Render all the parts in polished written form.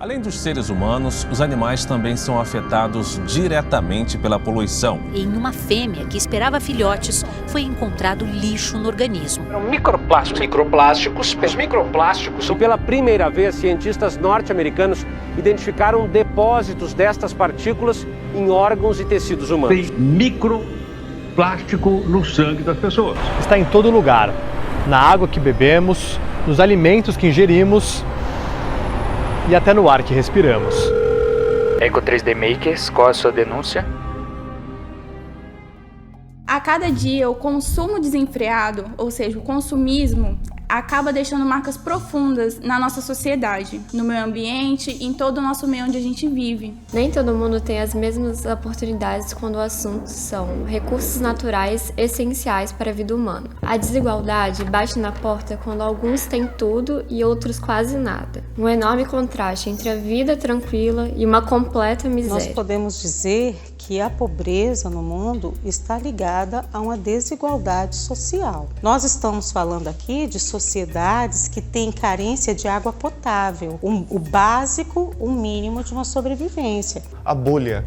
Além dos seres humanos, os animais também são afetados diretamente pela poluição. Em uma fêmea que esperava filhotes, foi encontrado lixo no organismo. Microplásticos. E pela primeira vez, cientistas norte-americanos identificaram depósitos destas partículas em órgãos e tecidos humanos. Tem microplástico no sangue das pessoas. Está em todo lugar, na água que bebemos, nos alimentos que ingerimos e até no ar que respiramos. Eco 3D Makers, qual a sua denúncia? A cada dia, o consumo desenfreado, ou seja, o consumismo, acaba deixando marcas profundas na nossa sociedade, no meio ambiente e em todo o nosso meio onde a gente vive. Nem todo mundo tem as mesmas oportunidades quando o assunto são recursos naturais essenciais para a vida humana. A desigualdade bate na porta quando alguns têm tudo e outros quase nada. Um enorme contraste entre a vida tranquila e uma completa miséria. Nós podemos dizer que a pobreza no mundo está ligada a uma desigualdade social. Nós estamos falando aqui de sociedades que têm carência de água potável, o básico, o mínimo de uma sobrevivência. A bolha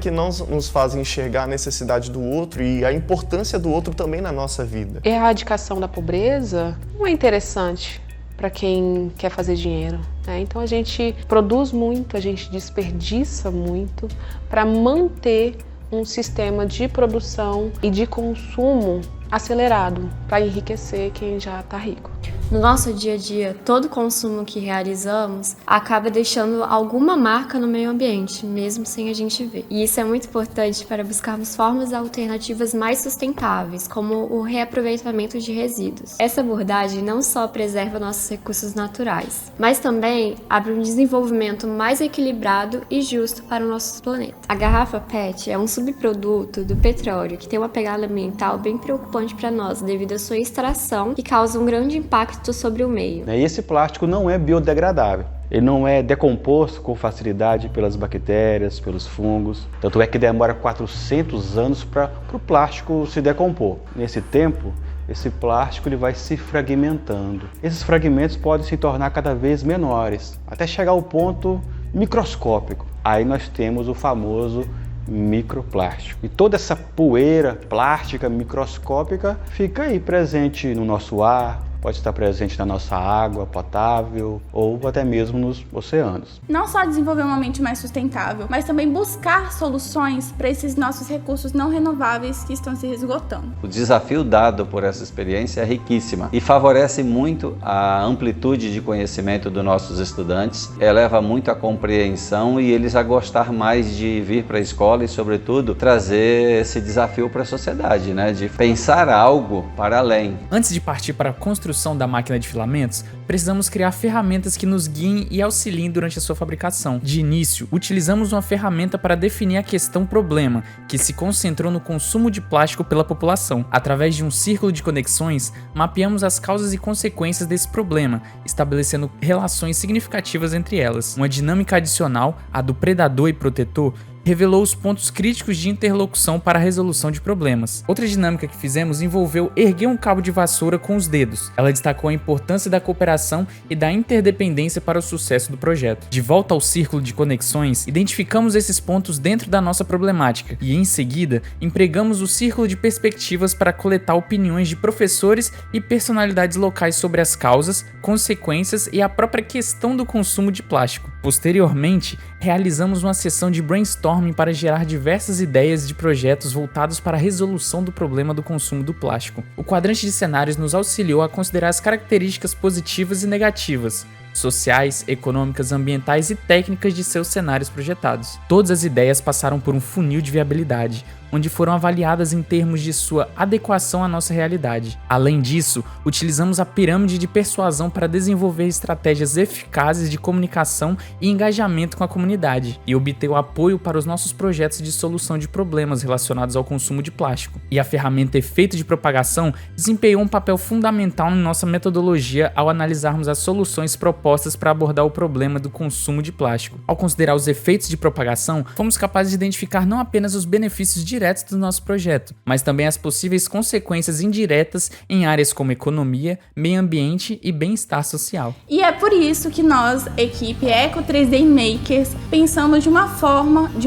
que não nos faz enxergar a necessidade do outro e a importância do outro também na nossa vida. A erradicação da pobreza não é interessante para quem quer fazer dinheiro, né? Então a gente produz muito, a gente desperdiça muito para manter um sistema de produção e de consumo acelerado para enriquecer quem já está rico. No nosso dia a dia, todo consumo que realizamos acaba deixando alguma marca no meio ambiente, mesmo sem a gente ver. E isso é muito importante para buscarmos formas alternativas mais sustentáveis, como o reaproveitamento de resíduos. Essa abordagem não só preserva nossos recursos naturais, mas também abre um desenvolvimento mais equilibrado e justo para o nosso planeta. A garrafa PET é um subproduto do petróleo que tem uma pegada ambiental bem preocupante para nós, devido à sua extração, que causa um grande impacto sobre o meio. E esse plástico não é biodegradável. Ele não é decomposto com facilidade pelas bactérias, pelos fungos. Tanto é que demora 400 anos para o plástico se decompor. Nesse tempo, esse plástico ele vai se fragmentando. Esses fragmentos podem se tornar cada vez menores, até chegar ao ponto microscópico. Aí nós temos o famoso microplástico. E toda essa poeira plástica microscópica fica aí presente no nosso ar, pode estar presente na nossa água potável ou até mesmo nos oceanos. Não só desenvolver uma mente mais sustentável, mas também buscar soluções para esses nossos recursos não renováveis que estão se esgotando. O desafio dado por essa experiência é riquíssima e favorece muito a amplitude de conhecimento dos nossos estudantes, eleva muito a compreensão e eles a gostar mais de vir para a escola e, sobretudo, trazer esse desafio para a sociedade, né? De pensar algo para além. Antes de partir para a construção da máquina de filamentos, precisamos criar ferramentas que nos guiem e auxiliem durante a sua fabricação. De início, utilizamos uma ferramenta para definir a questão problema, que se concentrou no consumo de plástico pela população. Através de um círculo de conexões, mapeamos as causas e consequências desse problema, estabelecendo relações significativas entre elas. Uma dinâmica adicional, a do predador e protetor, revelou os pontos críticos de interlocução para a resolução de problemas. Outra dinâmica que fizemos envolveu erguer um cabo de vassoura com os dedos. Ela destacou a importância da cooperação e da interdependência para o sucesso do projeto. De volta ao círculo de conexões, identificamos esses pontos dentro da nossa problemática e, em seguida, empregamos o círculo de perspectivas para coletar opiniões de professores e personalidades locais sobre as causas, consequências e a própria questão do consumo de plástico. Posteriormente, realizamos uma sessão de brainstorming para gerar diversas ideias de projetos voltados para a resolução do problema do consumo do plástico. O quadrante de cenários nos auxiliou a considerar as características positivas e negativas, sociais, econômicas, ambientais e técnicas de seus cenários projetados. Todas as ideias passaram por um funil de viabilidade, onde foram avaliadas em termos de sua adequação à nossa realidade. Além disso, utilizamos a pirâmide de persuasão para desenvolver estratégias eficazes de comunicação e engajamento com a comunidade e obter o apoio para os nossos projetos de solução de problemas relacionados ao consumo de plástico. E a ferramenta efeito de propagação desempenhou um papel fundamental em nossa metodologia ao analisarmos as soluções propostas para abordar o problema do consumo de plástico. Ao considerar os efeitos de propagação, fomos capazes de identificar não apenas os benefícios diretos diretos do nosso projeto, mas também as possíveis consequências indiretas em áreas como economia, meio ambiente e bem-estar social. E é por isso que nós, equipe Eco 3D Makers, pensamos de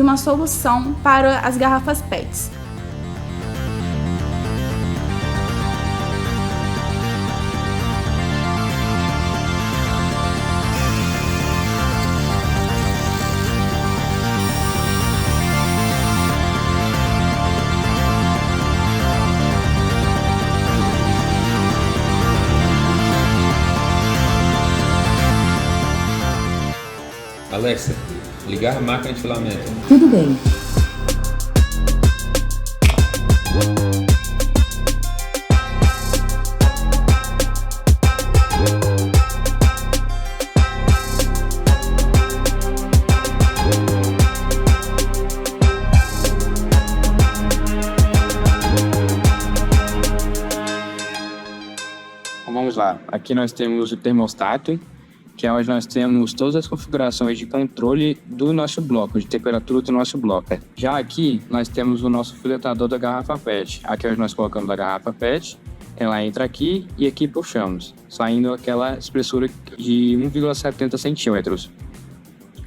uma solução para as garrafas PETs. Alexa, ligar a máquina de filamento. Tudo bem. Vamos lá, aqui nós temos o termostato, que é onde nós temos todas as configurações de controle do nosso bloco, de temperatura do nosso bloco. Já aqui, nós temos o nosso filetador da garrafa PET. Aqui é onde nós colocamos a garrafa PET, ela entra aqui e aqui puxamos, saindo aquela espessura de 1,70 centímetros.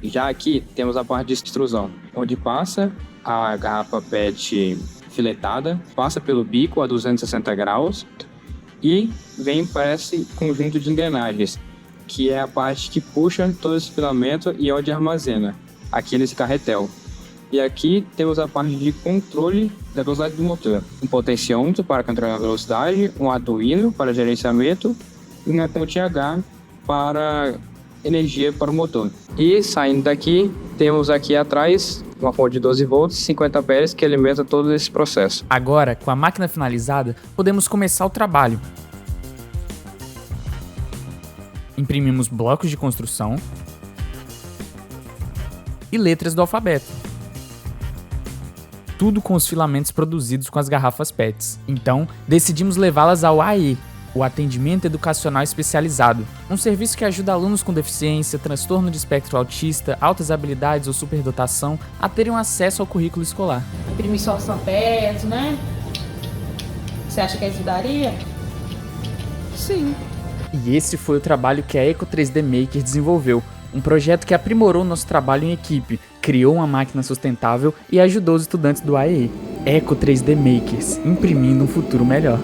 Já aqui, temos a parte de extrusão, onde passa a garrafa PET filetada, passa pelo bico a 260 graus e vem para esse conjunto de engrenagens, que é a parte que puxa todo esse filamento e onde armazena, aqui nesse carretel. E aqui temos a parte de controle da velocidade do motor. Um potenciômetro para controlar a velocidade, um Arduino para gerenciamento e uma ponte H para energia para o motor. E saindo daqui, temos aqui atrás uma fonte de 12 volts, 50 amperes que alimenta todo esse processo. Agora, com a máquina finalizada, podemos começar o trabalho. Imprimimos blocos de construção e letras do alfabeto. Tudo com os filamentos produzidos com as garrafas PETs. Então, decidimos levá-las ao AE, o Atendimento Educacional Especializado, um serviço que ajuda alunos com deficiência, transtorno de espectro autista, altas habilidades ou superdotação a terem acesso ao currículo escolar. Imprimir só os alfabetos, né? Você acha que ajudaria? Sim. E esse foi o trabalho que a Eco 3D Maker desenvolveu, um projeto que aprimorou nosso trabalho em equipe, criou uma máquina sustentável e ajudou os estudantes do AEE. Eco 3D Makers, imprimindo um futuro melhor.